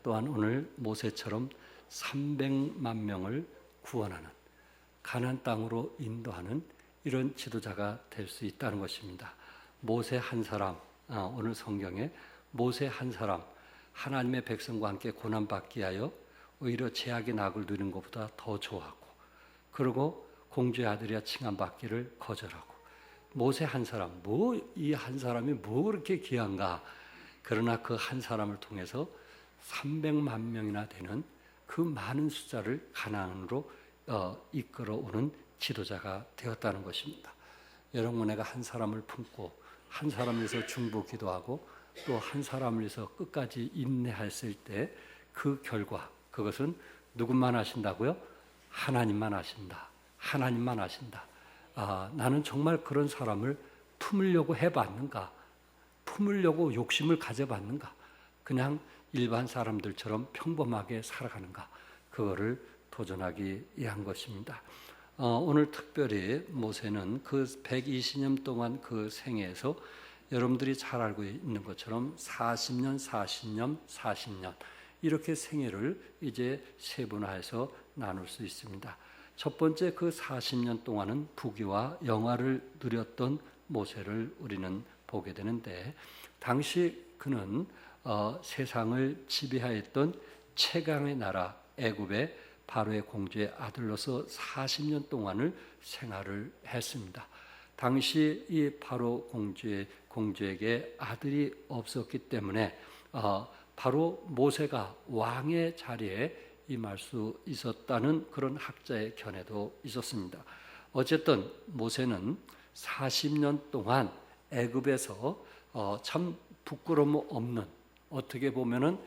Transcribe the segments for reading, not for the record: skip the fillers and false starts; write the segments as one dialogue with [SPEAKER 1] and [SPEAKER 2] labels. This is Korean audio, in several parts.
[SPEAKER 1] 또한 오늘 모세처럼 300만 명을 구원하는 가나안 땅으로 인도하는 이런 지도자가 될 수 있다는 것입니다. 모세 한 사람, 오늘 성경에 모세 한 사람, 하나님의 백성과 함께 고난받기 하여 오히려 죄악의 낙을 누리는 것보다 더 좋아하고, 그리고 공주의 아들이야 칭함받기를 거절하고, 모세 한 사람, 이 한 사람이 뭐 그렇게 귀한가? 그러나 그 한 사람을 통해서 300만 명이나 되는 그 많은 숫자를 가나안으로 이끌어오는 지도자가 되었다는 것입니다. 여러분, 내가 한 사람을 품고 한 사람을 위해서 중보 기도하고 또 한 사람을 위해서 끝까지 인내했을 때 그 결과, 그것은 누구만 하신다고요? 하나님만 하신다. 하나님만 하신다. 나는 정말 그런 사람을 품으려고 해봤는가? 품으려고 욕심을 가져봤는가? 그냥 일반 사람들처럼 평범하게 살아가는가? 그거를 도전하기 위한 것입니다. 오늘 특별히 모세는 그 120년 동안 그 생애에서 여러분들이 잘 알고 있는 것처럼 40년, 40년, 40년 이렇게 생애를 이제 세분화해서 나눌 수 있습니다. 첫 번째 그 40년 동안은 부귀와 영화를 누렸던 모세를 우리는 보게 되는데, 당시 그는 세상을 지배하였던 최강의 나라 애굽의 바로의 공주의 아들로서 40년 동안을 생활을 했습니다. 당시 이 바로 공주에게 아들이 없었기 때문에 바로 모세가 왕의 자리에 임할 수 있었다는 그런 학자의 견해도 있었습니다. 어쨌든 모세는 40년 동안 애굽에서 참 부끄러움 없는, 어떻게 보면은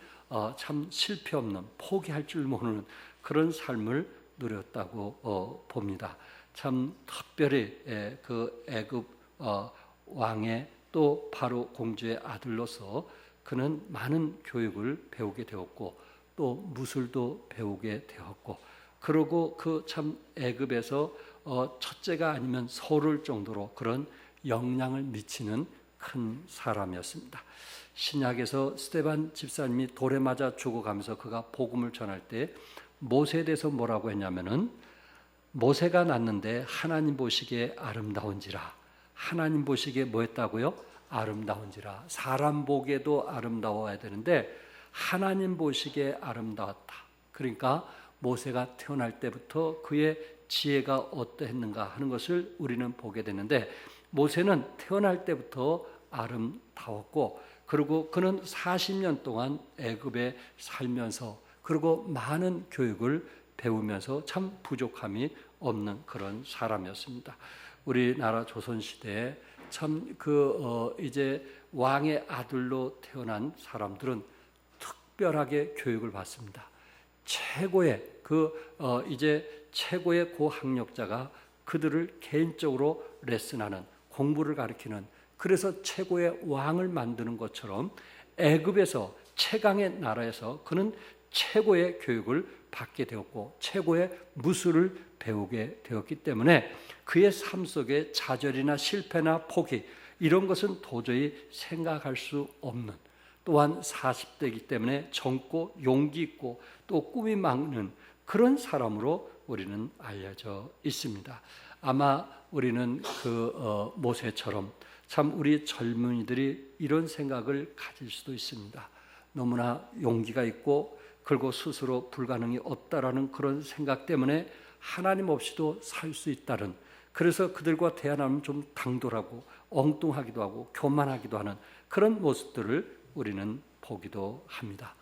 [SPEAKER 1] 참 실패 없는, 포기할 줄 모르는 그런 삶을 누렸다고 봅니다. 참 특별히 그 애굽 왕의 또 바로 공주의 아들로서 그는 많은 교육을 배우게 되었고 또 무술도 배우게 되었고, 그리고 그 참 애굽에서 첫째가 아니면 서울 정도로 그런 영향을 미치는 큰 사람이었습니다. 신약에서 스데반 집사님이 돌에 맞아 죽어가면서 그가 복음을 전할 때 모세에 대해서 뭐라고 했냐면은, 모세가 났는데 하나님 보시기에 아름다운지라. 하나님 보시기에 뭐 했다고요? 아름다운지라. 사람 보기에도 아름다워야 되는데 하나님 보시기에 아름다웠다. 그러니까 모세가 태어날 때부터 그의 지혜가 어떠했는가 하는 것을 우리는 보게 되는데, 모세는 태어날 때부터 아름다웠고, 그리고 그는 40년 동안 애굽에 살면서 그리고 많은 교육을 배우면서 참 부족함이 없는 그런 사람이었습니다. 우리나라 조선시대에 참 이제 왕의 아들로 태어난 사람들은 특별하게 교육을 받습니다. 최고의 이제 최고의 고학력자가 그들을 개인적으로 레슨하는, 공부를 가르치는, 그래서 최고의 왕을 만드는 것처럼 애굽에서 최강의 나라에서 그는 최고의 교육을 받게 되었고 최고의 무술을 배우게 되었기 때문에 그의 삶 속에 좌절이나 실패나 포기 이런 것은 도저히 생각할 수 없는, 또한 40대이기 때문에 젊고 용기 있고 또 꿈이 많은 그런 사람으로 우리는 알려져 있습니다. 아마 우리는 모세처럼 참 우리 젊은이들이 이런 생각을 가질 수도 있습니다. 너무나 용기가 있고 그리고 스스로 불가능이 없다라는 그런 생각 때문에 하나님 없이도 살 수 있다는, 그래서 그들과 대화하면 좀 당돌하고 엉뚱하기도 하고 교만하기도 하는 그런 모습들을 우리는 보기도 합니다.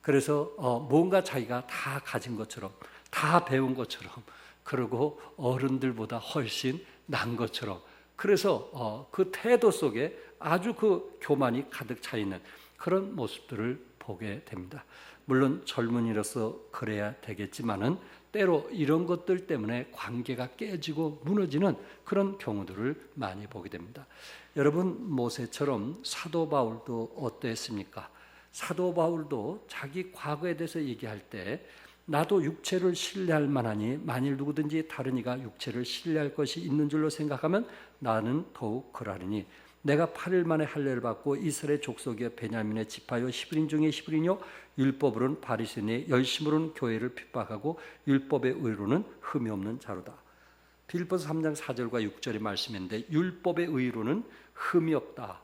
[SPEAKER 1] 그래서 뭔가 자기가 다 가진 것처럼, 다 배운 것처럼, 그리고 어른들보다 훨씬 난 것처럼, 그래서 그 태도 속에 아주 그 교만이 가득 차 있는 그런 모습들을 보게 됩니다. 물론 젊은이로서 그래야 되겠지만은 때로 이런 것들 때문에 관계가 깨지고 무너지는 그런 경우들을 많이 보게 됩니다. 여러분, 모세처럼 사도 바울도 어땠습니까? 사도 바울도 자기 과거에 대해서 얘기할 때 나도 육체를 신뢰할 만하니 만일 누구든지 다른 이가 육체를 신뢰할 것이 있는 줄로 생각하면 나는 더욱 그러하리니 내가 8일 만에 할례를 받고 이스라엘 족속이여 베냐민의 지파요 10인 중에 10인이요 율법으로는 바리새인의 열심으로는 교회를 핍박하고 율법의 의로는 흠이 없는 자로다. 빌립보서 3장 4절과 6절의 말씀인데 율법의 의로는 흠이 없다.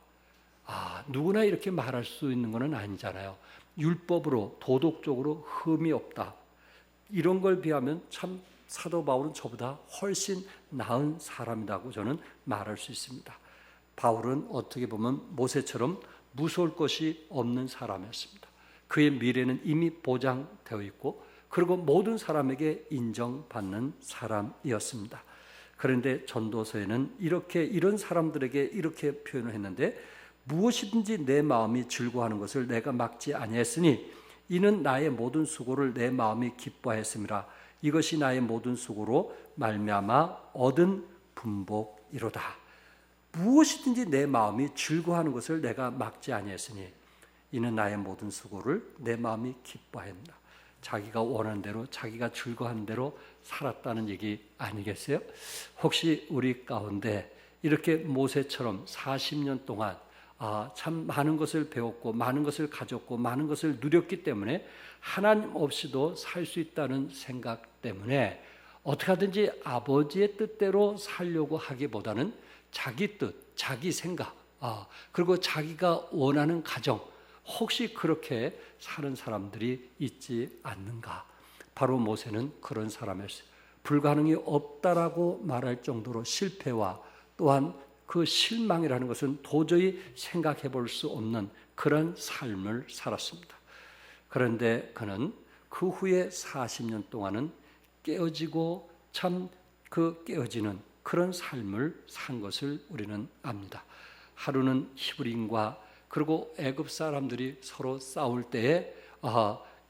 [SPEAKER 1] 누구나 이렇게 말할 수 있는 것은 아니잖아요. 율법으로 도덕적으로 흠이 없다. 이런 걸 비하면 참 사도 바울은 저보다 훨씬 나은 사람이라고 저는 말할 수 있습니다. 바울은 어떻게 보면 모세처럼 무서울 것이 없는 사람이었습니다. 그의 미래는 이미 보장되어 있고 그리고 모든 사람에게 인정받는 사람이었습니다. 그런데 전도서에는 이런 사람들에게 이렇게 표현을 했는데 무엇이든지 내 마음이 즐거워하는 것을 내가 막지 아니했으니 이는 나의 모든 수고를 내 마음이 기뻐하였음이라. 이것이 나의 모든 수고로 말미암아 얻은 분복이로다. 무엇이든지 내 마음이 즐거워하는 것을 내가 막지 아니했으니 이는 나의 모든 수고를 내 마음이 기뻐하였다. 자기가 원하는 대로 자기가 즐거워하는 대로 살았다는 얘기 아니겠어요? 혹시 우리 가운데 이렇게 모세처럼 40년 동안 참 많은 것을 배웠고 많은 것을 가졌고 많은 것을 누렸기 때문에 하나님 없이도 살 수 있다는 생각 때문에 어떻게 하든지 아버지의 뜻대로 살려고 하기보다는 자기 뜻, 자기 생각, 그리고 자기가 원하는 가정, 혹시 그렇게 사는 사람들이 있지 않는가? 바로 모세는 그런 사람이었어요. 불가능이 없다라고 말할 정도로 실패와 또한 그 실망이라는 것은 도저히 생각해 볼 수 없는 그런 삶을 살았습니다. 그런데 그는 그 후에 40년 동안은 깨어지고 참 그 깨어지는 그런 삶을 산 것을 우리는 압니다. 하루는 히브리인과 그리고 애굽 사람들이 서로 싸울 때에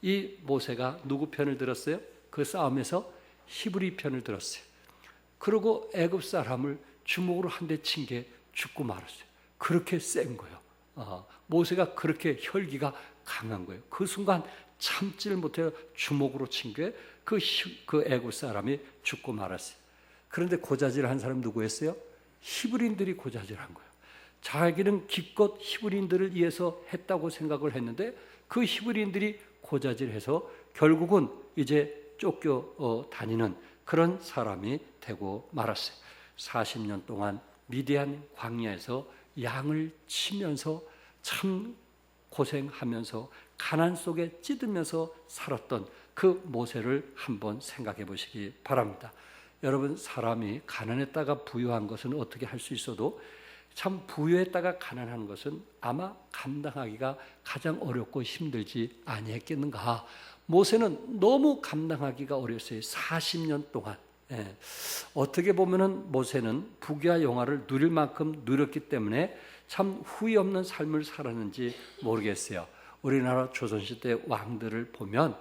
[SPEAKER 1] 이 모세가 누구 편을 들었어요? 그 싸움에서 히브리 편을 들었어요. 그리고 애굽 사람을 주먹으로 한 대 친 게 죽고 말았어요. 그렇게 센 거예요. 모세가 그렇게 혈기가 강한 거예요. 그 순간 참지를 못해요. 주먹으로 친 게 그 애굽 사람이 죽고 말았어요. 그런데 고자질한 사람 누구였어요? 히브리인들이 고자질한 거예요. 자기는 기껏 히브리인들을 위해서 했다고 생각을 했는데 그 히브리인들이 고자질해서 결국은 이제 쫓겨 다니는 그런 사람이 되고 말았어요. 40년 동안 미디안 광야에서 양을 치면서 참 고생하면서 가난 속에 찌들면서 살았던 그 모세를 한번 생각해 보시기 바랍니다. 여러분, 사람이 가난했다가 부유한 것은 어떻게 할 수 있어도 참 부유했다가 가난한 것은 아마 감당하기가 가장 어렵고 힘들지 아니했겠는가. 모세는 너무 감당하기가 어렸어요. 40년 동안. 어떻게 보면은 모세는 부귀와 영화를 누릴 만큼 누렸기 때문에 참 후회 없는 삶을 살았는지 모르겠어요. 우리나라 조선시대 왕들을 보면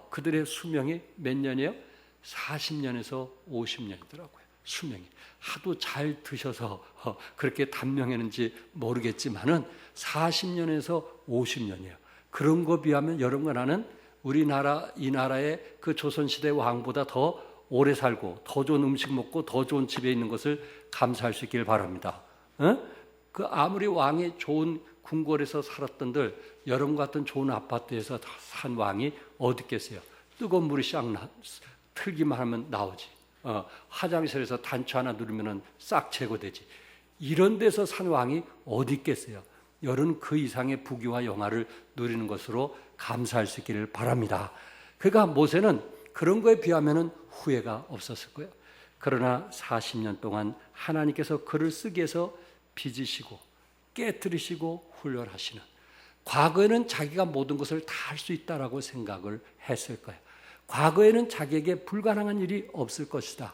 [SPEAKER 1] 그들의 수명이 몇 년이에요? 40년에서 50년이더라고요. 수명이. 하도 잘 드셔서 그렇게 단명했는지 모르겠지만은 40년에서 50년이에요. 그런 거 비하면 여러분과 나는 우리나라 이 나라의 그 조선시대 왕보다 더 오래 살고 더 좋은 음식 먹고 더 좋은 집에 있는 것을 감사할 수 있길 바랍니다. 그 아무리 왕이 좋은 궁궐에서 살았던들 여러분 같은 좋은 아파트에서 산 왕이 어디 있겠어요? 뜨거운 물이 싹 틀기만 하면 나오지. 화장실에서 단추 하나 누르면 싹 제거되지. 이런 데서 산 왕이 어디 있겠어요? 여러분 그 이상의 부귀와 영화를 누리는 것으로 감사할 수 있기를 바랍니다. 그러니까 모세는 그런 거에 비하면 후회가 없었을 거예요. 그러나 40년 동안 하나님께서 그를 쓰기 위해서 빚으시고 깨뜨리시고 훈련하시는, 과거에는 자기가 모든 것을 다 할 수 있다라고 생각을 했을 거예요. 과거에는 자기에게 불가능한 일이 없을 것이다.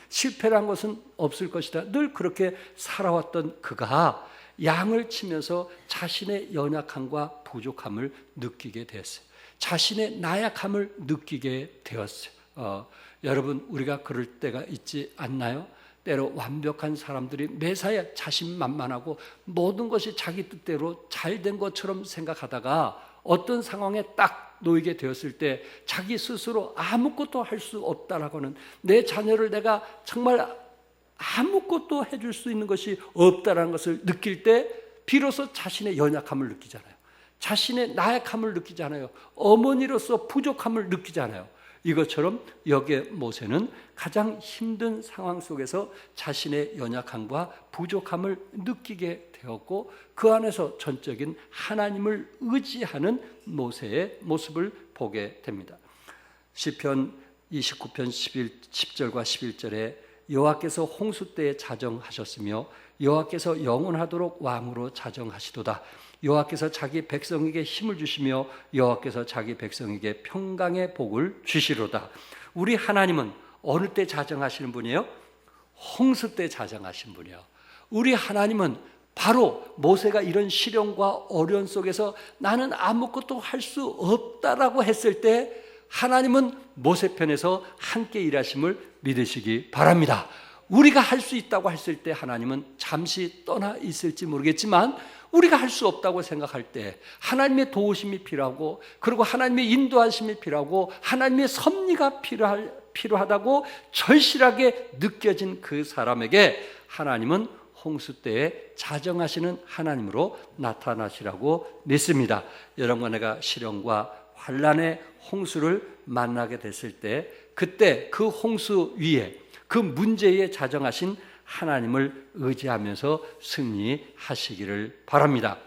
[SPEAKER 1] 실패란 것은 없을 것이다. 늘 그렇게 살아왔던 그가 양을 치면서 자신의 연약함과 부족함을 느끼게 됐어요. 자신의 나약함을 느끼게 되었어요. 여러분, 우리가 그럴 때가 있지 않나요? 때로 완벽한 사람들이 매사에 자신만만하고 모든 것이 자기 뜻대로 잘된 것처럼 생각하다가 어떤 상황에 딱 놓이게 되었을 때 자기 스스로 아무것도 할 수 없다라고는, 내 자녀를 내가 정말 아무것도 해줄 수 있는 것이 없다는 것을 느낄 때 비로소 자신의 연약함을 느끼잖아요. 자신의 나약함을 느끼잖아요. 어머니로서 부족함을 느끼잖아요. 이것처럼 여기에 모세는 가장 힘든 상황 속에서 자신의 연약함과 부족함을 느끼게 되었고 그 안에서 전적인 하나님을 의지하는 모세의 모습을 보게 됩니다. 시편 29편 10절과 11절에 여호와께서 홍수 때에 자정하셨으며 여호와께서 영원하도록 왕으로 자정하시도다. 여호와께서 자기 백성에게 힘을 주시며 여호와께서 자기 백성에게 평강의 복을 주시로다. 우리 하나님은 어느 때 자정하시는 분이에요? 홍수 때 자정하신 분이에요. 우리 하나님은 바로 모세가 이런 시련과 어려움 속에서 나는 아무것도 할 수 없다라고 했을 때 하나님은 모세 편에서 함께 일하심을 믿으시기 바랍니다. 우리가 할 수 있다고 했을 때 하나님은 잠시 떠나 있을지 모르겠지만 우리가 할 수 없다고 생각할 때 하나님의 도우심이 필요하고 그리고 하나님의 인도하심이 필요하고 하나님의 섭리가 필요하다고 절실하게 느껴진 그 사람에게 하나님은 홍수 때에 자정하시는 하나님으로 나타나시라고 믿습니다. 여러분과 내가 시련과 환난의 홍수를 만나게 됐을 때 그때 그 홍수 위에 그 문제에 자정하신 하나님을 의지하면서 승리하시기를 바랍니다.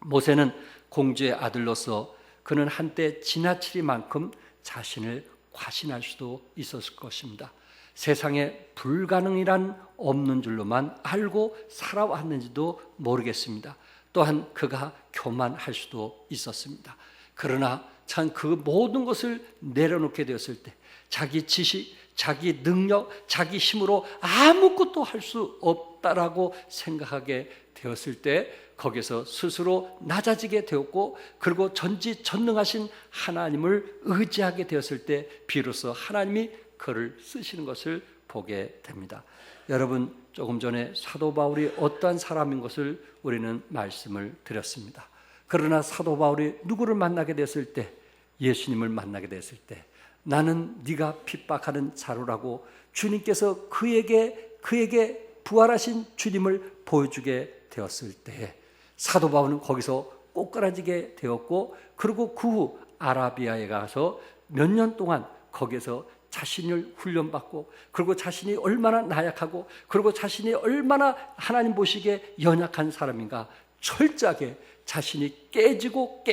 [SPEAKER 1] 모세는 공주의 아들로서 그는 한때 지나치리만큼 자신을 과신할 수도 있었을 것입니다. 세상에 불가능이란 없는 줄로만 알고 살아왔는지도 모르겠습니다. 또한 그가 교만할 수도 있었습니다. 그러나 참 그 모든 것을 내려놓게 되었을 때 자기 지식, 자기 능력, 자기 힘으로 아무것도 할 수 없다라고 생각하게 되었을 때 거기서 스스로 낮아지게 되었고 그리고 전지전능하신 하나님을 의지하게 되었을 때 비로소 하나님이 그를 쓰시는 것을 보게 됩니다. 여러분, 조금 전에 사도 바울이 어떠한 사람인 것을 우리는 말씀을 드렸습니다. 그러나 사도 바울이 누구를 만나게 됐을 때, 예수님을 만나게 됐을 때 나는 네가 핍박하는 자루라고 주님께서 그에게 부활하신 주님을 보여주게 되었을 때 사도 바울은 거기서 꼬꾸라지게 되었고 그리고 그 후 아라비아에 가서 몇 년 동안 거기서 자신을 훈련받고 그리고 자신이 얼마나 나약하고 그리고 자신이 얼마나 하나님 보시기에 연약한 사람인가 철저하게 자신이 깨지고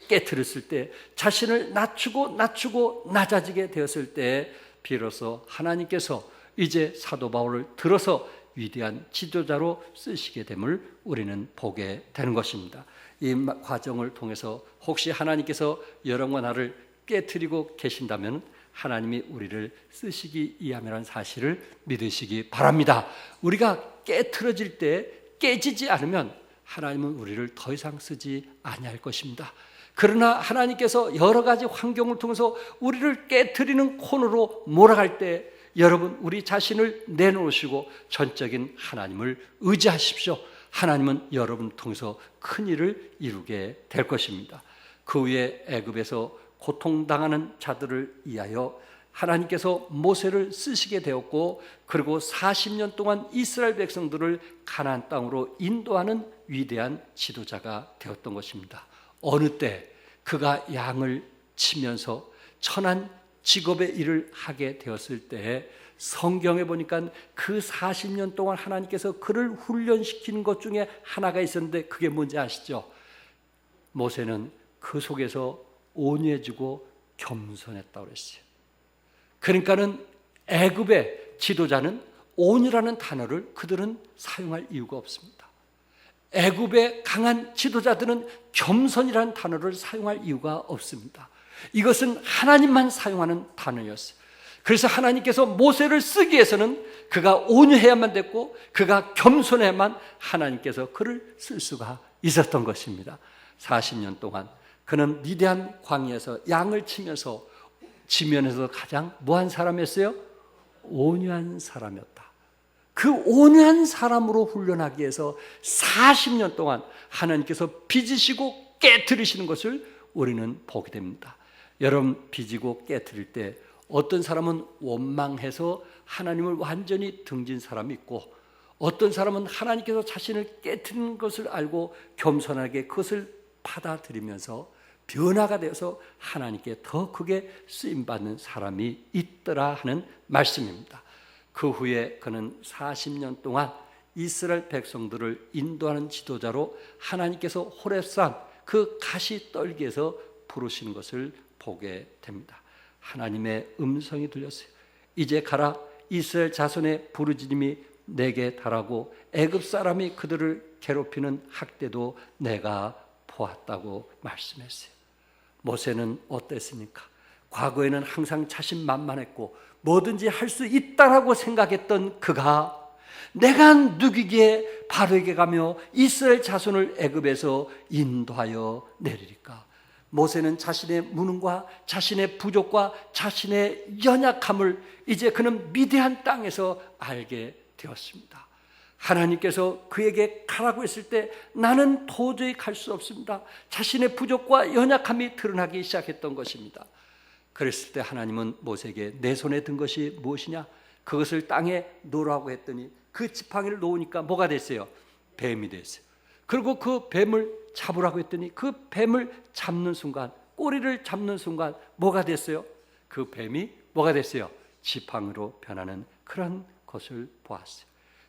[SPEAKER 1] 깨트렸을 때 자신을 낮추고 낮아지게 되었을 때 비로소 하나님께서 이제 사도 바울을 들어서 위대한 지도자로 쓰시게 됨을 우리는 보게 되는 것입니다. 이 과정을 통해서 혹시 하나님께서 여러분과 나를 깨트리고 계신다면 하나님이 우리를 쓰시기 위함이라는 사실을 믿으시기 바랍니다. 우리가 깨트려질 때 깨지지 않으면 하나님은 우리를 더 이상 쓰지 아니할 것입니다. 그러나 하나님께서 여러 가지 환경을 통해서 우리를 깨트리는 코너로 몰아갈 때 여러분 우리 자신을 내놓으시고 전적인 하나님을 의지하십시오. 하나님은 여러분을 통해서 큰 일을 이루게 될 것입니다. 그 후에 애굽에서 고통당하는 자들을 위하여 하나님께서 모세를 쓰시게 되었고 그리고 40년 동안 이스라엘 백성들을 가나안 땅으로 인도하는 위대한 지도자가 되었던 것입니다. 어느 때 그가 양을 치면서 천한 직업의 일을 하게 되었을 때 성경에 보니까 그 40년 동안 하나님께서 그를 훈련시키는 것 중에 하나가 있었는데 그게 뭔지 아시죠? 모세는 그 속에서 온유해지고 겸손했다고 그랬어요. 그러니까는 애굽의 지도자는 온유라는 단어를 그들은 사용할 이유가 없습니다. 애굽의 강한 지도자들은 겸손이라는 단어를 사용할 이유가 없습니다. 이것은 하나님만 사용하는 단어였어요. 그래서 하나님께서 모세를 쓰기 위해서는 그가 온유해야만 됐고 그가 겸손해야만 하나님께서 그를 쓸 수가 있었던 것입니다. 40년 동안 그는 미디안 광야에서 양을 치면서 지면에서 가장 뭐한 사람이었어요? 온유한 사람이었다. 그 온유한 사람으로 훈련하기 위해서 40년 동안 하나님께서 빚으시고 깨트리시는 것을 우리는 보게 됩니다. 여러분 빚이고 깨트릴 때 어떤 사람은 원망해서 하나님을 완전히 등진 사람이 있고, 어떤 사람은 하나님께서 자신을 깨트리는 것을 알고 겸손하게 그것을 받아들이면서 변화가 되어서 하나님께 더 크게 쓰임받는 사람이 있더라 하는 말씀입니다. 그 후에 그는 40년 동안 이스라엘 백성들을 인도하는 지도자로 하나님께서 호렙산 그 가시떨기에서 부르시는 것을 보게 됩니다. 하나님의 음성이 들렸어요. 이제 가라, 이스라엘 자손의 부르짖음이 내게 달하고 애굽 사람이 그들을 괴롭히는 학대도 내가 보았다고 말씀했어요. 모세는 어땠습니까? 과거에는 항상 자신만만했고 뭐든지 할 수 있다라고 생각했던 그가 내가 누구기에 바로에게 가며 이스라엘 자손을 애굽에서 인도하여 내리리까? 모세는 자신의 무능과 자신의 부족과 자신의 연약함을 이제 그는 미디안 땅에서 알게 되었습니다. 하나님께서 그에게 가라고 했을 때 나는 도저히 갈 수 없습니다. 자신의 부족과 연약함이 드러나기 시작했던 것입니다. 그랬을 때 하나님은 모세에게 내 손에 든 것이 무엇이냐? 그것을 땅에 놓으라고 했더니 그 지팡이를 놓으니까 뭐가 됐어요? 뱀이 됐어요. 그리고 그 뱀을 잡으라고 했더니 그 뱀을 잡는 순간, 꼬리를 잡는 순간 뭐가 됐어요? 그 뱀이 뭐가 됐어요? 지팡이로 변하는 그런 것을 보았어요.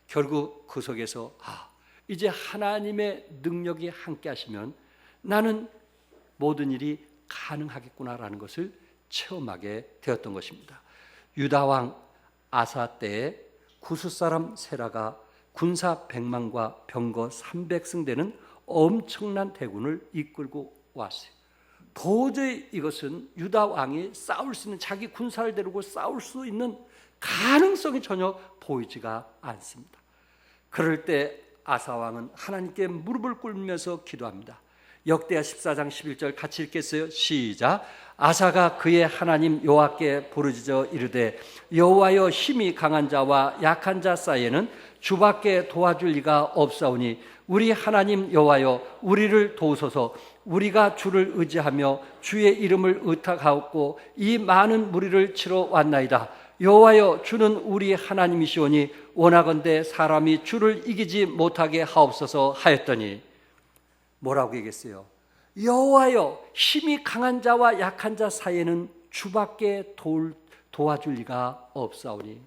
[SPEAKER 1] 결국 그 속에서 이제 하나님의 능력이 함께 하시면 나는 모든 일이 가능하겠구나라는 것을 체험하게 되었던 것입니다. 유다왕 아사 때에 구스 사람 세라가 군사 100만과 병거 300승 되는 엄청난 대군을 이끌고 왔어요. 도저히 이것은 유다 왕이 싸울 수 있는, 자기 군사를 데리고 싸울 수 있는 가능성이 전혀 보이지가 않습니다. 그럴 때 아사 왕은 하나님께 무릎을 꿇으면서 기도합니다. 역대하 14장 11절 같이 읽겠어요? 시작. 아사가 그의 하나님 여호와께 부르짖어 이르되 여호와여, 힘이 강한 자와 약한 자 사이에는 주밖에 도와줄 리가 없사오니 우리 하나님 여호와여, 우리를 도우소서. 우리가 주를 의지하며 주의 이름을 의탁하옵고 이 많은 무리를 치러 왔나이다. 여호와여, 주는 우리 하나님이시오니 원하건대 사람이 주를 이기지 못하게 하옵소서 하였더니 뭐라고 얘기했어요? 여호와여, 힘이 강한 자와 약한 자 사이에는 주밖에 도와줄 리가 없사오니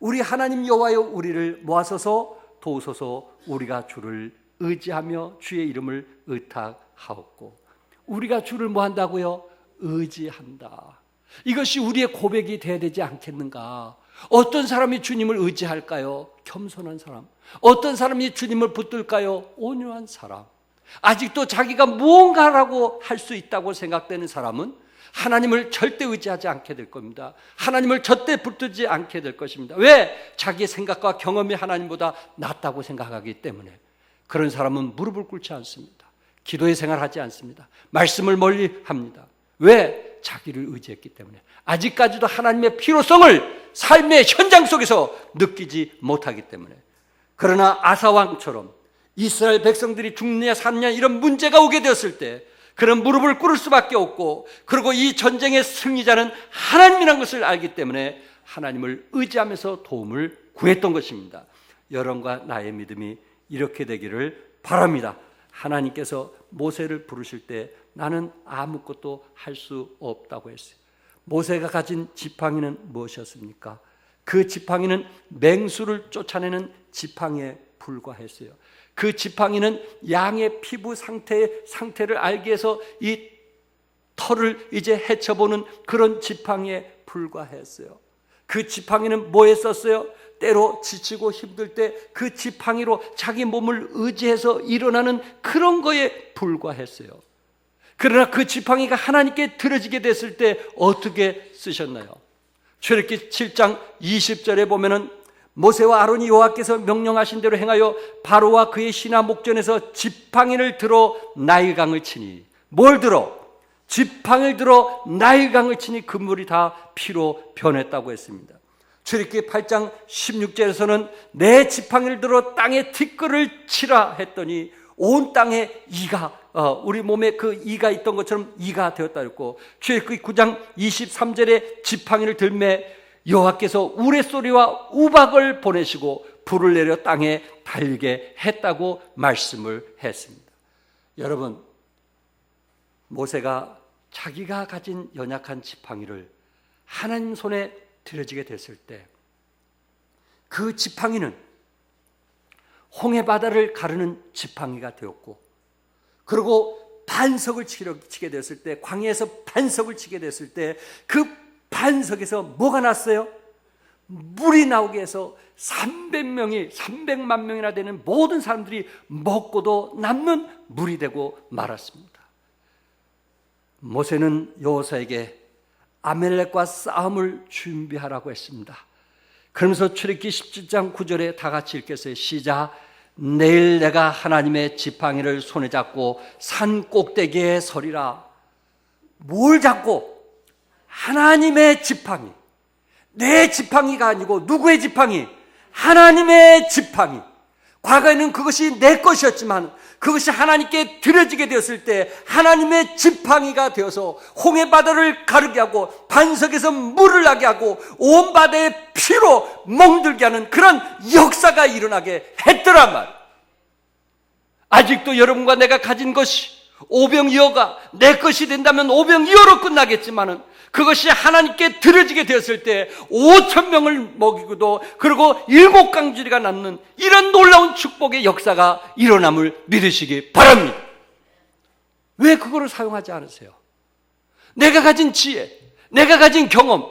[SPEAKER 1] 우리 하나님 여호와여, 우리를 모아서서 도우소서. 우리가 주를 의지하며 주의 이름을 의탁하옵고. 우리가 주를 뭐 한다고요? 의지한다. 이것이 우리의 고백이 되어야 되지 않겠는가? 어떤 사람이 주님을 의지할까요? 겸손한 사람. 어떤 사람이 주님을 붙들까요? 온유한 사람. 아직도 자기가 무언가라고 할 수 있다고 생각되는 사람은 하나님을 절대 의지하지 않게 될 겁니다. 하나님을 절대 붙들지 않게 될 것입니다. 왜? 자기의 생각과 경험이 하나님보다 낫다고 생각하기 때문에. 그런 사람은 무릎을 꿇지 않습니다. 기도의 생활하지 않습니다. 말씀을 멀리 합니다. 왜? 자기를 의지했기 때문에. 아직까지도 하나님의 필요성을 삶의 현장 속에서 느끼지 못하기 때문에. 그러나 아사왕처럼 이스라엘 백성들이 죽느냐 사느냐 이런 문제가 오게 되었을 때 그런 무릎을 꿇을 수밖에 없고, 그리고 이 전쟁의 승리자는 하나님이라는 것을 알기 때문에 하나님을 의지하면서 도움을 구했던 것입니다. 여러분과 나의 믿음이 이렇게 되기를 바랍니다. 하나님께서 모세를 부르실 때 나는 아무것도 할 수 없다고 했어요. 모세가 가진 지팡이는 무엇이었습니까? 그 지팡이는 맹수를 쫓아내는 지팡이에 불과했어요. 그 지팡이는 양의 피부 상태를 알기 위해서 이 털을 이제 헤쳐보는 그런 지팡이에 불과했어요. 그 지팡이는 뭐에 썼어요? 때로 지치고 힘들 때 그 지팡이로 자기 몸을 의지해서 일어나는 그런 거에 불과했어요. 그러나 그 지팡이가 하나님께 들어지게 됐을 때 어떻게 쓰셨나요? 출애굽기 7장 20절에 보면은 모세와 아론이 여호와께서 명령하신 대로 행하여 바로와 그의 신하 목전에서 지팡이를 들어 나일강을 치니. 뭘 들어? 지팡이를 들어 나일강을 치니 그 물이 다 피로 변했다고 했습니다. 출애굽기 8장 16절에서는 내 지팡이를 들어 땅에 티끌을 치라 했더니 온 땅에 이가 우리 몸에 그 이가 있던 것처럼 이가 되었다 했고, 출애굽기 9장 23절에 지팡이를 들매 여호와께서 우레소리와 우박을 보내시고 불을 내려 땅에 달게 했다고 말씀을 했습니다. 여러분, 모세가 자기가 가진 연약한 지팡이를 하나님 손에 들여지게 됐을 때 그 지팡이는 홍해 바다를 가르는 지팡이가 되었고, 그리고 반석을 치게 됐을 때, 광야에서 반석을 치게 됐을 때 그 반석에서 뭐가 났어요? 물이 나오게 해서 300만 명이나 되는 모든 사람들이 먹고도 남는 물이 되고 말았습니다. 모세는 여호수아에게 아말렉과 싸움을 준비하라고 했습니다. 그러면서 출애굽기 17장 9절에 다 같이 읽겠어요. 시작. 내일 내가 하나님의 지팡이를 손에 잡고 산 꼭대기에 서리라. 뭘 잡고? 하나님의 지팡이. 내 지팡이가 아니고 누구의 지팡이? 하나님의 지팡이. 과거에는 그것이 내 것이었지만 그것이 하나님께 드려지게 되었을 때 하나님의 지팡이가 되어서 홍해 바다를 가르게 하고 반석에서 물을 나게 하고 온 바다에 피로 멍들게 하는 그런 역사가 일어나게 했더란 말. 아직도 여러분과 내가 가진 것이 오병이어가 내 것이 된다면 오병이어로 끝나겠지만은 그것이 하나님께 드려지게 되었을 때 5,000명을 먹이고도 그리고 7강주리가 낳는 이런 놀라운 축복의 역사가 일어남을 믿으시기 바랍니다. 왜 그거를 사용하지 않으세요? 내가 가진 지혜, 내가 가진 경험,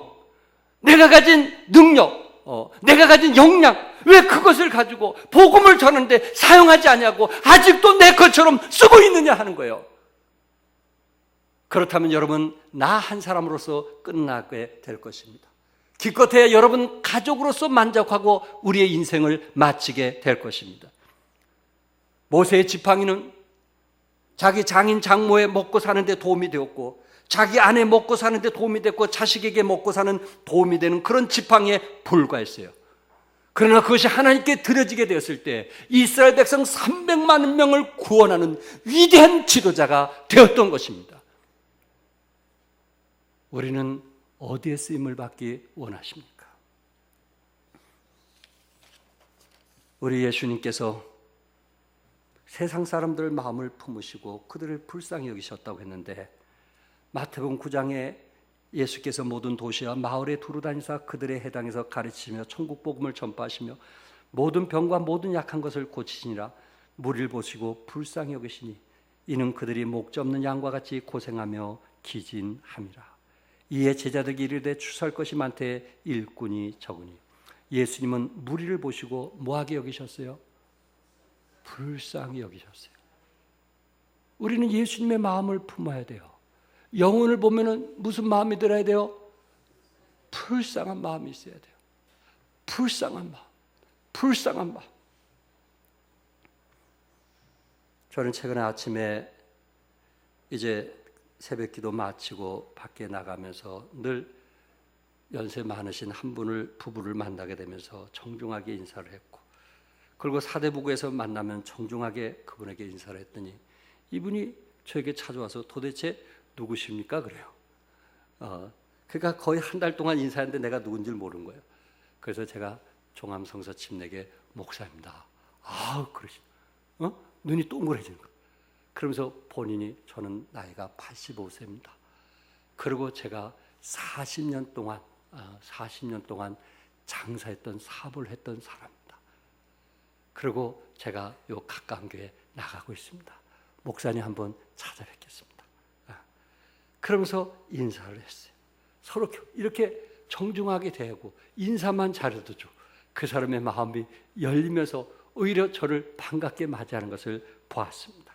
[SPEAKER 1] 내가 가진 능력, 내가 가진 역량, 왜 그것을 가지고 복음을 전하는데 사용하지 않냐고 아직도 내 것처럼 쓰고 있느냐 하는 거예요. 그렇다면 여러분, 나 한 사람으로서 끝나게 될 것입니다. 기껏해야 여러분 가족으로서 만족하고 우리의 인생을 마치게 될 것입니다. 모세의 지팡이는 자기 장인 장모에 먹고 사는데 도움이 되었고, 자기 아내 먹고 사는데 도움이 됐고, 자식에게 먹고 사는 도움이 되는 그런 지팡이에 불과했어요. 그러나 그것이 하나님께 드려지게 되었을 때 이스라엘 백성 300만 명을 구원하는 위대한 지도자가 되었던 것입니다. 우리는 어디에 쓰임을 받기 원하십니까? 우리 예수님께서 세상 사람들 마음을 품으시고 그들을 불쌍히 여기셨다고 했는데, 마태복음 9장에 예수께서 모든 도시와 마을에 두루 다니사 그들의 해당에서 가르치시며 천국 복음을 전파하시며 모든 병과 모든 약한 것을 고치시니라. 무리를 보시고 불쌍히 여기시니 이는 그들이 목자 없는 양과 같이 고생하며 기진함이라. 이에 제자들이 이르되 추수할 것이 많되 일꾼이 적으니. 예수님은 무리를 보시고 뭐하게 여기셨어요? 불쌍히 여기셨어요. 우리는 예수님의 마음을 품어야 돼요. 영혼을 보면은 무슨 마음이 들어야 돼요? 불쌍한 마음이 있어야 돼요. 불쌍한 마음, 불쌍한 마음. 저는 최근에 아침에 이제 새벽 기도 마치고 밖에 나가면서 늘 연세 많으신 한 분을, 부부를 만나게 되면서 정중하게 인사를 했고, 그리고 사대부구에서 만나면 정중하게 그분에게 인사를 했더니 이분이 저에게 찾아와서 도대체 누구십니까? 그래요. 그러니까 거의 한 달 동안 인사했는데 내가 누군지 모르는 거예요. 그래서 제가 종암성서 침례계 목사입니다. 그러시. 눈이 동그래지는 거예요. 그러면서 본인이 저는 나이가 85세입니다. 그리고 제가 40년 동안 장사했던 사업을 했던 사람입니다. 그리고 제가 요 가까운 교회에 나가고 있습니다. 목사님 한번 찾아뵙겠습니다. 그러면서 인사를 했어요. 서로 이렇게 정중하게 대하고 인사만 잘해도 그 사람의 마음이 열리면서 오히려 저를 반갑게 맞이하는 것을 보았습니다.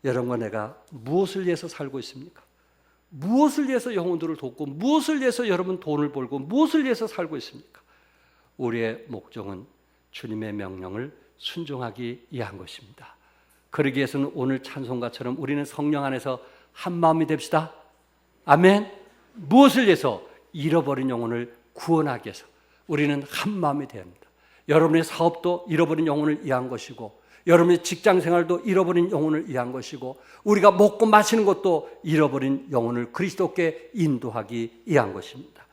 [SPEAKER 1] 여러분과 내가 무엇을 위해서 살고 있습니까? 무엇을 위해서 영혼들을 돕고 무엇을 위해서 여러분 돈을 벌고 무엇을 위해서 살고 있습니까? 우리의 목적은 주님의 명령을 순종하기 위한 것입니다. 그러기 위해서는 오늘 찬송가처럼 우리는 성령 안에서 한 마음이 됩시다. 아멘. 무엇을 위해서? 잃어버린 영혼을 구원하기 위해서 우리는 한 마음이 되어야 합니다. 여러분의 사업도 잃어버린 영혼을 위한 것이고, 여러분의 직장 생활도 잃어버린 영혼을 위한 것이고, 우리가 먹고 마시는 것도 잃어버린 영혼을 그리스도께 인도하기 위한 것입니다.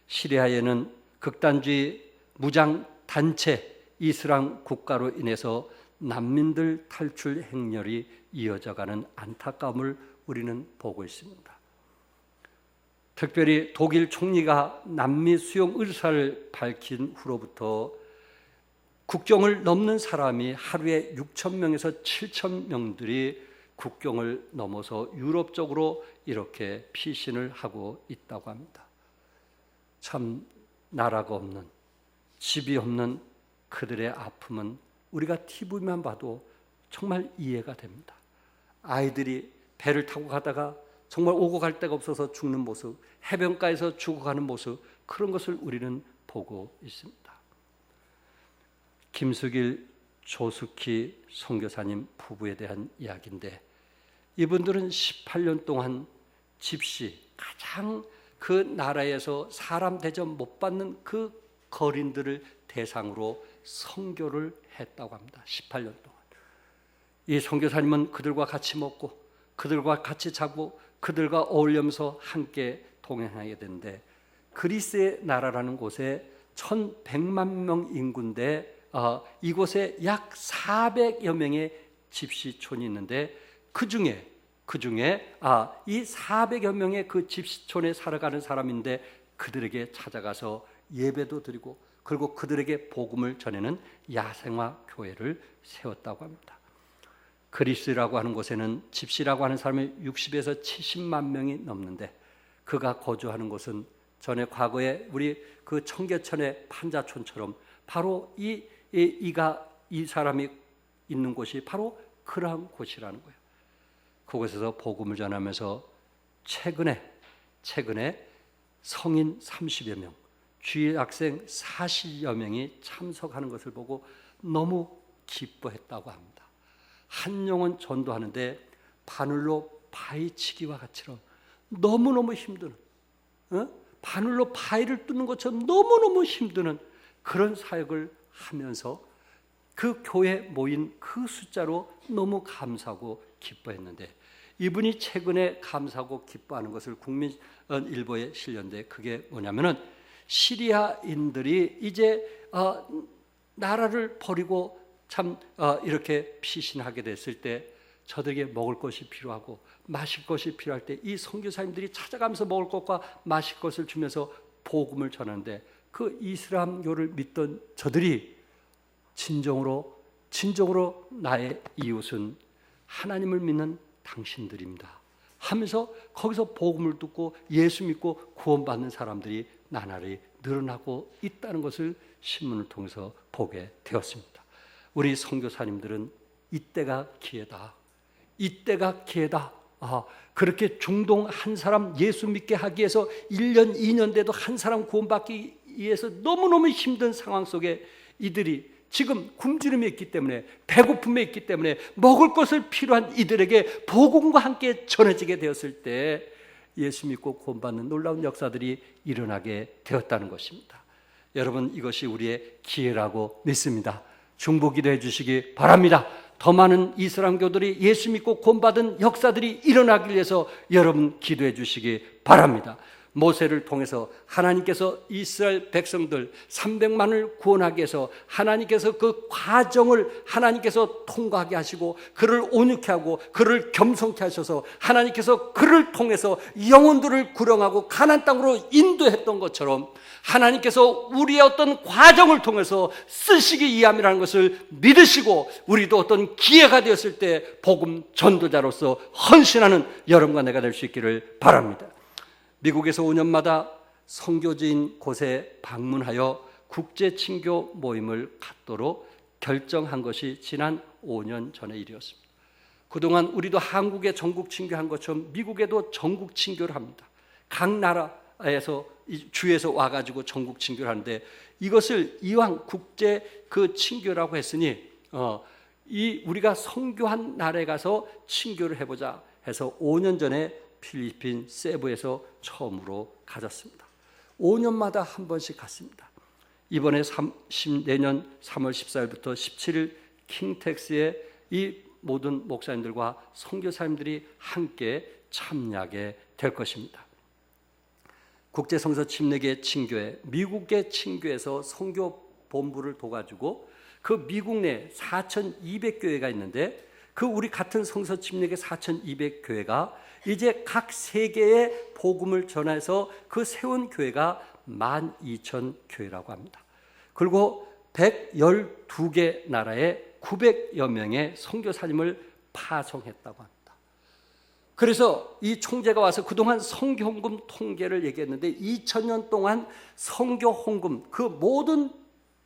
[SPEAKER 1] 시리아에는 극단주의 무장 단체 이슬람 국가로 인해서 난민들 탈출 행렬이 이어져가는 안타까움을 우리는 보고 있습니다. 특별히 독일 총리가 난미 수용 의사를 밝힌 후로부터 국경을 넘는 사람이 하루에 6,000명에서 7,000명들이 국경을 넘어서 유럽 쪽으로 이렇게 피신을 하고 있다고 합니다. 참 나라가 없는, 집이 없는 그들의 아픔은 우리가 TV만 봐도 정말 이해가 됩니다. 아이들이 배를 타고 가다가 정말 오고 갈 데가 없어서 죽는 모습, 해변가에서 죽어가는 모습, 그런 것을 우리는 보고 있습니다. 김수길, 조숙희 선교사님 부부에 대한 이야기인데, 이분들은 18년 동안 집시, 가장 그 나라에서 사람 대접 못 받는 그 거린들을 대상으로 선교를 했다고 합니다. 18년 동안. 이 선교사님은 그들과 같이 먹고 그들과 같이 자고 그들과 어울리면서 함께 동행하게 되는데, 그리스의 나라라는 곳에 1,100만 명 인구인데 이곳에 약 400여 명의 집시촌이 있는데, 그 중에 이 400여 명의 그 집시촌에 살아가는 사람인데, 그들에게 찾아가서 예배도 드리고 그리고 그들에게 복음을 전하는 야생화 교회를 세웠다고 합니다. 그리스라고 하는 곳에는 집시라고 하는 사람이 60에서 70만 명이 넘는데, 그가 거주하는 곳은 전에 과거에 우리 그 청계천의 판자촌처럼 바로 이 사람이 있는 곳이 바로 그러한 곳이라는 거예요. 그곳에서 복음을 전하면서 최근에 성인 30여 명, 주일학생 40여 명이 참석하는 것을 보고 너무 기뻐했다고 합니다. 한 영혼 전도하는데 바늘로 파헤치기와 같이로 너무너무 힘드는, 바늘로 바위를 뚫는 것처럼 너무너무 힘드는 그런 사역을 하면서 그 교회에 모인 그 숫자로 너무 감사하고 기뻐했는데, 이분이 최근에 감사하고 기뻐하는 것을 국민일보에 실렸는데, 그게 뭐냐면은 시리아인들이 이제 나라를 버리고 참 이렇게 피신하게 됐을 때 저들에게 먹을 것이 필요하고 마실 것이 필요할 때 이 선교사님들이 찾아가면서 먹을 것과 마실 것을 주면서 복음을 전하는데, 그 이슬람교를 믿던 저들이 진정으로 나의 이웃은 하나님을 믿는 당신들입니다 하면서 거기서 복음을 듣고 예수 믿고 구원받는 사람들이 나날이 늘어나고 있다는 것을 신문을 통해서 보게 되었습니다. 우리 선교사님들은 이때가 기회다. 그렇게 중동 한 사람 예수 믿게 하기 위해서 1년, 2년 돼도 한 사람 구원받기 위해서 너무너무 힘든 상황 속에 이들이 지금 굶주림에 있기 때문에, 배고픔에 있기 때문에 먹을 것을 필요한 이들에게 복음과 함께 전해지게 되었을 때 예수 믿고 구원받는 놀라운 역사들이 일어나게 되었다는 것입니다. 여러분, 이것이 우리의 기회라고 믿습니다. 중보기도해 주시기 바랍니다. 더 많은 이슬람교들이 예수 믿고 구원받은 역사들이 일어나기 위해서 여러분 기도해 주시기 바랍니다. 모세를 통해서 하나님께서 이스라엘 백성들 300만을 구원하기 위해서 하나님께서 그 과정을 하나님께서 통과하게 하시고 그를 온유케 하고 그를 겸손케 하셔서 하나님께서 그를 통해서 영혼들을 구령하고 가나안 땅으로 인도했던 것처럼 하나님께서 우리의 어떤 과정을 통해서 쓰시기 위함이라는 것을 믿으시고, 우리도 어떤 기회가 되었을 때 복음 전도자로서 헌신하는 여러분과 내가 될 수 있기를 바랍니다. 미국에서 5년마다 선교지인 곳에 방문하여 국제 친교 모임을 갖도록 결정한 것이 지난 5년 전의 일이었습니다. 그동안 우리도 한국에 전국 친교한 것처럼 미국에도 전국 친교를 합니다. 각 나라에서 주에서 와가지고 전국 친교를 하는데, 이것을 이왕 국제 그 친교라고 했으니 우리가 선교한 나라에 가서 친교를 해보자 해서 5년 전에 필리핀 세부에서 처음으로 가졌습니다. 5년마다 한 번씩 갔습니다. 이번에 내년 3월 14일부터 17일 킹텍스의 이 모든 목사님들과 선교사님들이 함께 참여하게 될 것입니다. 국제성서 침례교회 친교회, 미국의 친교회에서 선교 본부를 둬가지고 그 미국 내 4,200교회가 있는데 그 우리 같은 성서 침례교회 4,200교회가 이제 각 세계에 복음을 전해서 그 세운 교회가 12,000교회라고 합니다. 그리고 112개 나라에 900여 명의 선교사님을 파송했다고 합니다. 그래서 이 총재가 와서 그동안 선교헌금 통계를 얘기했는데 2000년 동안 선교헌금, 그 모든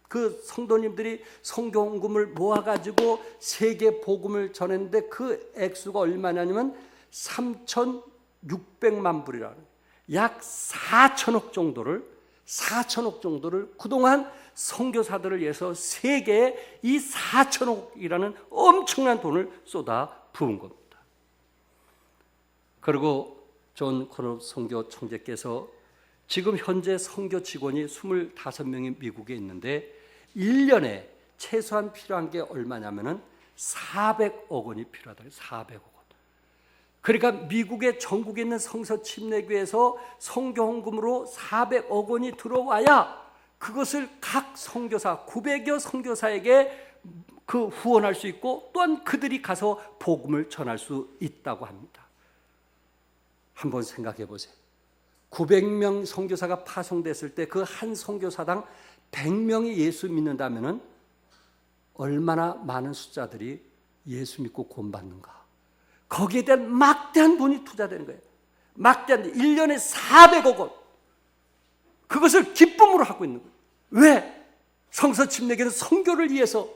[SPEAKER 1] 그 성도님들이 선교헌금을 모아가지고 세계 복음을 전했는데 그 액수가 얼마냐면 3,600만 불이라는, 약 4천억 정도를 그동안 선교사들을 위해서 세계에 이 4천억이라는 엄청난 돈을 쏟아 부은 겁니다. 그리고 존 코너 선교 총재께서 지금 현재 선교 직원이 25명이 미국에 있는데 1년에 최소한 필요한 게 얼마냐면은 400억 원이 필요하다. 400억 원. 그러니까 미국의 전국에 있는 성서 침례교회에서 선교헌금으로 400억 원이 들어와야 그것을 각 선교사 900여 선교사에게 그 후원할 수 있고 또한 그들이 가서 복음을 전할 수 있다고 합니다. 한번 생각해 보세요. 900명 선교사가 파송됐을 때 그 한 선교사당 100명이 예수 믿는다면 얼마나 많은 숫자들이 예수 믿고 구원받는가. 거기에 대한 막대한 돈이 투자되는 거예요. 막대한 1년에 400억 원. 그것을 기쁨으로 하고 있는 거예요. 왜? 성서 침례교회는 선교를 위해서,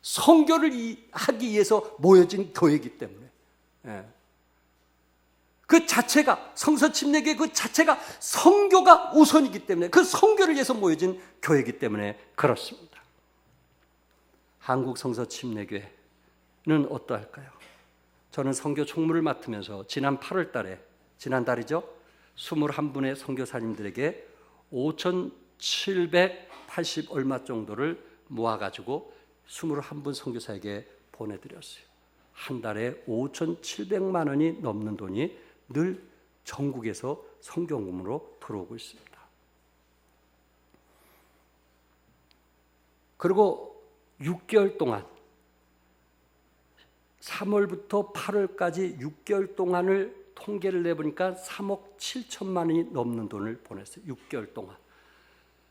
[SPEAKER 1] 선교를 하기 위해서 모여진 교회이기 때문에. 그 자체가, 성서 침례교회 그 자체가 선교가 우선이기 때문에, 그 선교를 위해서 모여진 교회이기 때문에 그렇습니다. 한국 성서 침례교회는 어떠할까요? 저는 선교 총무를 맡으면서 지난 8월 달에, 지난달이죠, 21분의 선교사님들에게 5,780 얼마 정도를 모아가지고 21분 선교사에게 보내드렸어요. 한 달에 5,700만 원이 넘는 돈이 늘 전국에서 선교헌금으로 들어오고 있습니다. 그리고 6개월 동안 3월부터 8월까지 6개월 동안을 통계를 내보니까 3억 7천만 원이 넘는 돈을 보냈어요. 6개월 동안.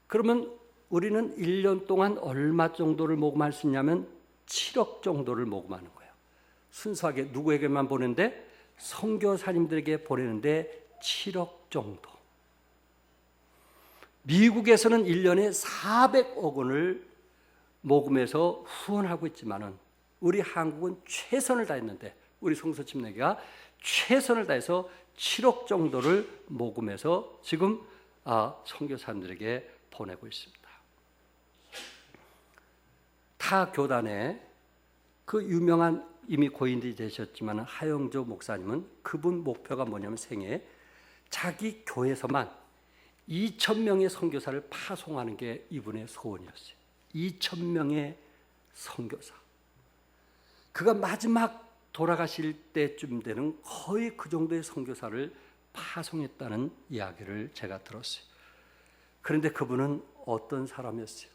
[SPEAKER 1] 그러면 우리는 1년 동안 얼마 정도를 모금할 수 있냐면 7억 정도를 모금하는 거예요. 순수하게 누구에게만 보내는데? 선교사님들에게 보내는데 7억 정도. 미국에서는 1년에 400억 원을 모금해서 후원하고 있지만은 우리 한국은 최선을 다했는데, 우리 성서침례교회가 최선을 다해서 7억 정도를 모금해서 지금 선교사님들에게 보내고 있습니다. 타 교단에 그 유명한, 이미 고인이 되셨지만 하영조 목사님은 그분 목표가 뭐냐면 생애에 자기 교회에서만 2,000명의 선교사를 파송하는 게 이분의 소원이었어요. 2,000명의 선교사. 그가 마지막 돌아가실 때쯤 되는 거의 그 정도의 선교사를 파송했다는 이야기를 제가 들었어요. 그런데 그분은 어떤 사람이었어요?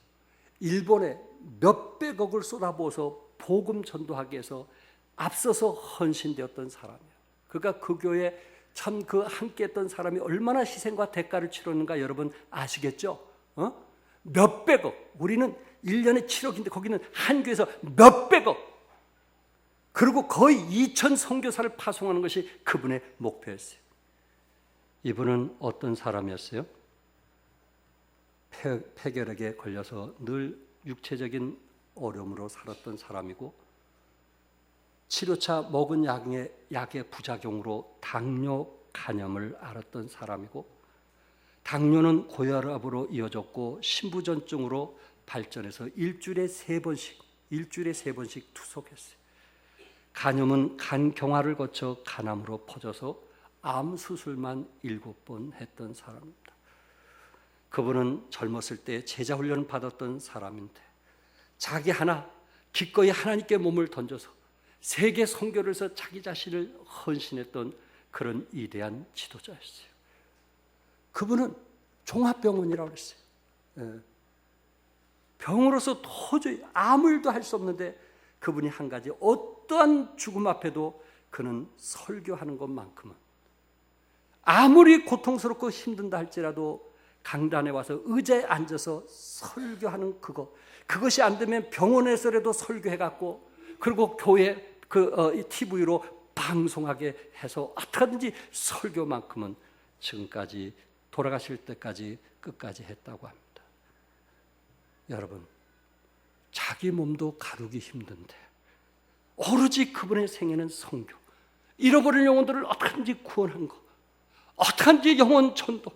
[SPEAKER 1] 일본에 몇백억을 쏟아부어서 복음 전도하기 위해서 앞서서 헌신되었던 사람이에요. 그러니까 그 교회에 참 그 함께했던 사람이 얼마나 희생과 대가를 치렀는가 여러분 아시겠죠? 몇백억. 우리는 1년에 7억인데 거기는 한 교회에서 몇백억. 그리고 거의 2,000 선교사를 파송하는 것이 그분의 목표였어요. 이분은 어떤 사람이었어요? 폐결핵에 걸려서 늘 육체적인 어려움으로 살았던 사람이고, 치료차 먹은 약의 부작용으로 당뇨 간염을 앓았던 사람이고, 당뇨는 고혈압으로 이어졌고 신부전증으로 발전해서 일주일에 세 번씩 투석했어요. 간염은 간 경화를 거쳐 간암으로 퍼져서 암 수술만 7번 했던 사람입니다. 그분은 젊었을 때 제자 훈련을 받았던 사람인데 자기 하나 기꺼이 하나님께 몸을 던져서 세계 선교를 해서 자기 자신을 헌신했던 그런 위대한 지도자였어요. 그분은 종합병원이라고 그랬어요. 병으로서 도저히 아무 일도 할 수 없는데 그분이 한 가지, 어떠한 죽음 앞에도 그는 설교하는 것만큼은, 아무리 고통스럽고 힘든다 할지라도 강단에 와서 의자에 앉아서 설교하는 그것이 안 되면 병원에서라도 설교해갖고, 그리고 교회 TV로 방송하게 해서 어떻게든지 설교만큼은 지금까지 돌아가실 때까지 끝까지 했다고 합니다. 여러분, 자기 몸도 가루기 힘든데 오로지 그분의 생애는 선교, 잃어버린 영혼들을 어떻게든지 구원한 거, 어떻게든지 영혼 전도,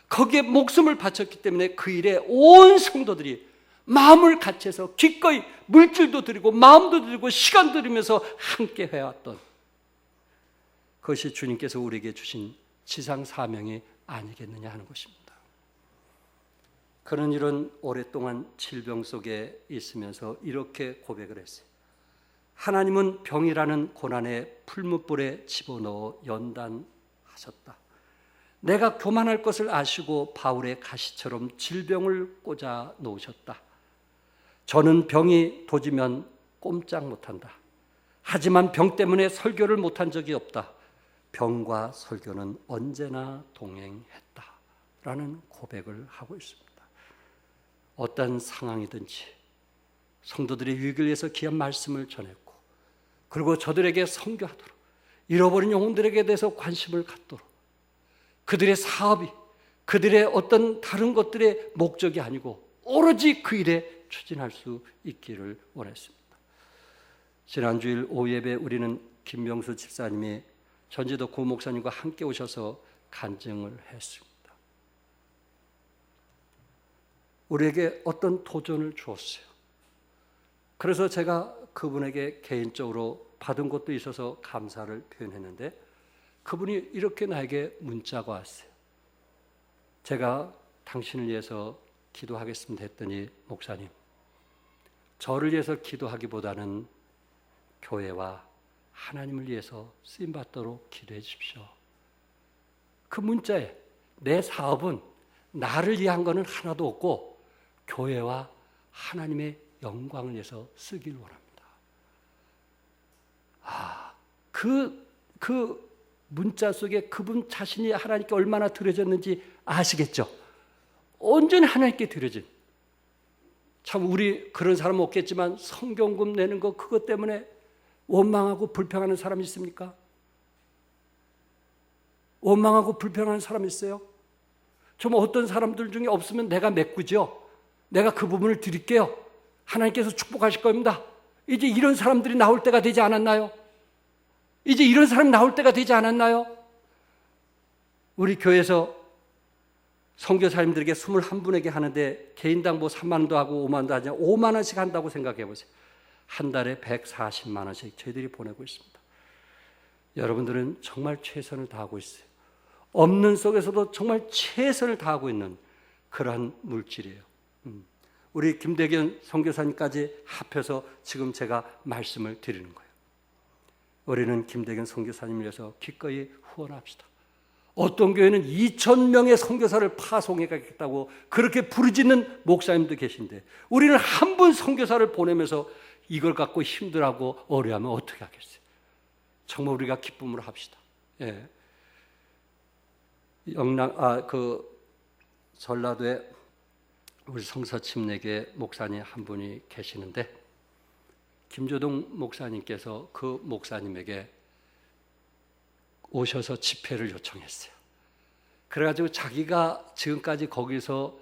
[SPEAKER 1] 거기에 목숨을 바쳤기 때문에 그 일에 온 성도들이 마음을 같이해서 기꺼이 물질도 드리고 마음도 드리고 시간도 드리면서 함께 해왔던, 그것이 주님께서 우리에게 주신 지상 사명이 아니겠느냐 하는 것입니다. 그는 이런 오랫동안 질병 속에 있으면서 이렇게 고백을 했어요. 하나님은 병이라는 고난의 풀무불에 집어넣어 연단하셨다. 내가 교만할 것을 아시고 바울의 가시처럼 질병을 꽂아 놓으셨다. 저는 병이 도지면 꼼짝 못한다. 하지만 병 때문에 설교를 못한 적이 없다. 병과 설교는 언제나 동행했다. 라는 고백을 하고 있습니다. 어떤 상황이든지 성도들의 위기를 위해서 귀한 말씀을 전했고, 그리고 저들에게 선교하도록, 잃어버린 영혼들에게 대해서 관심을 갖도록, 그들의 사업이 그들의 어떤 다른 것들의 목적이 아니고 오로지 그 일에 추진할 수 있기를 원했습니다. 지난주일 오후 예배 우리는 김명수 집사님이 전지도 고 목사님과 함께 오셔서 간증을 했습니다. 우리에게 어떤 도전을 주었어요. 그래서 제가 그분에게 개인적으로 받은 것도 있어서 감사를 표현했는데, 그분이 이렇게 나에게 문자가 왔어요. 제가 당신을 위해서 기도하겠습니다 했더니, 목사님, 저를 위해서 기도하기보다는 교회와 하나님을 위해서 쓰임받도록 기도해 주십시오. 그 문자에 내 사업은 나를 위한 거는 하나도 없고 교회와 하나님의 영광을 위해서 쓰길 원합니다. 그 문자 속에 그분 자신이 하나님께 얼마나 드려졌는지 아시겠죠? 온전히 하나님께 드려진, 참 우리 그런 사람은 없겠지만 성경금 내는 거 그것 때문에 원망하고 불평하는 사람이 있습니까? 원망하고 불평하는 사람이 있어요? 좀 어떤 사람들 중에 없으면 내가 메꾸죠. 내가 그 부분을 드릴게요. 하나님께서 축복하실 겁니다. 이제 이런 사람들이 나올 때가 되지 않았나요? 이제 이런 사람이 나올 때가 되지 않았나요? 우리 교회에서 선교사님들에게 21분에게 하는데 개인당 뭐 3만 원도 하고 5만 원도 하지, 5만 원씩 한다고 생각해 보세요. 한 달에 140만 원씩 저희들이 보내고 있습니다. 여러분들은 정말 최선을 다하고 있어요. 없는 속에서도 정말 최선을 다하고 있는 그러한 물질이에요. 우리 김대견 선교사님까지 합해서 지금 제가 말씀을 드리는 거예요. 우리는 김대견 선교사님을 위해서 기꺼이 후원합시다. 어떤 교회는 2,000명의 선교사를 파송해 가겠다고 그렇게 부르짖는 목사님도 계신데, 우리는 한 분 선교사를 보내면서 이걸 갖고 힘들어하고 어려워하면 어떻게 하겠어요? 정말 우리가 기쁨으로 합시다. 예. 전라도에 우리 성서침례교회 목사님 한 분이 계시는데, 김조동 목사님께서 그 목사님에게 오셔서 집회를 요청했어요. 그래가지고 자기가 지금까지 거기서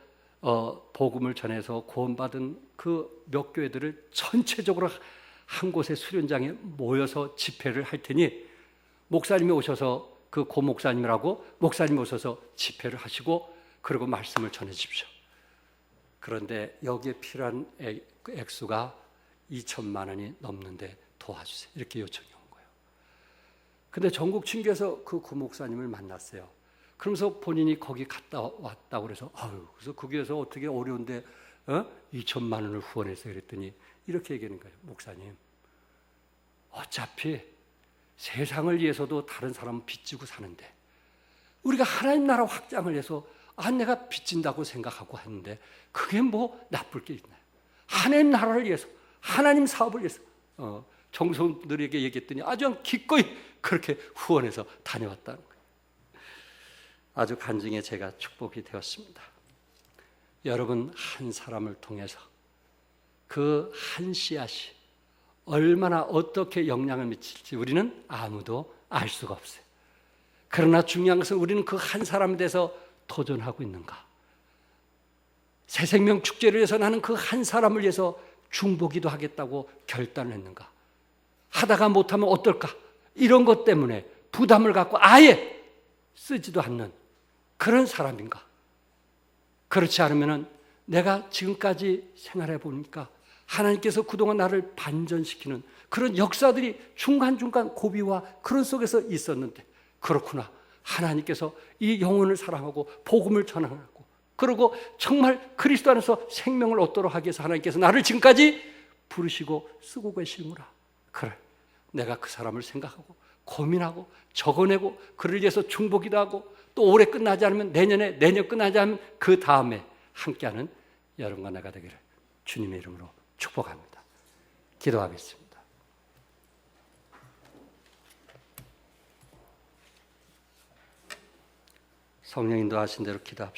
[SPEAKER 1] 복음을 전해서 구원받은 그 몇 교회들을 전체적으로 한 곳의 수련장에 모여서 집회를 할 테니 목사님이 오셔서, 그 고 목사님이라고 목사님이 오셔서 집회를 하시고 그리고 말씀을 전해 주십시오. 그런데 여기에 필요한 액수가 2천만 원이 넘는데 도와주세요. 이렇게 요청이 온 거예요. 근데 전국 친교에서 그 고 목사님을 만났어요. 그러면서 본인이 거기 갔다 왔다고 그래서, 그래서 거기에서 어떻게 어려운데 2천만 원을 후원했어요. 그랬더니 이렇게 얘기하는 거예요. 목사님, 어차피 세상을 위해서도 다른 사람은 빚지고 사는데 우리가 하나님 나라 확장을 위해서 내가 빚진다고 생각하고 했는데 그게 뭐 나쁠 게 있나요? 하나님 나라를 위해서, 하나님 사업을 위해서 정성들에게 얘기했더니 아주 기꺼이 그렇게 후원해서 다녀왔다는 거예요. 아주 간증에 제가 축복이 되었습니다. 여러분, 한 사람을 통해서 그 한 씨앗이 얼마나 어떻게 영향을 미칠지 우리는 아무도 알 수가 없어요. 그러나 중요한 것은 우리는 그 한 사람에 대해서 도전하고 있는가? 새 생명 축제를 위해서 나는 그 한 사람을 위해서 중보기도 하겠다고 결단을 했는가? 하다가 못하면 어떨까? 이런 것 때문에 부담을 갖고 아예 쓰지도 않는 그런 사람인가? 그렇지 않으면 내가 지금까지 생활해 보니까 하나님께서 그동안 나를 반전시키는 그런 역사들이 중간중간 고비와 그런 속에서 있었는데 그렇구나. 하나님께서 이 영혼을 사랑하고 복음을 전하고 그리고 정말 그리스도 안에서 생명을 얻도록 하기 위해서 하나님께서 나를 지금까지 부르시고 쓰고 계시는구나. 그래, 내가 그 사람을 생각하고 고민하고 적어내고 그를 위해서 중보기도 하고 또 올해 끝나지 않으면 내년 끝나지 않으면 그 다음에 함께하는 여러분과 내가 되기를 주님의 이름으로 축복합니다. 기도하겠습니다. 성령 인도하신 대로 기도합시다.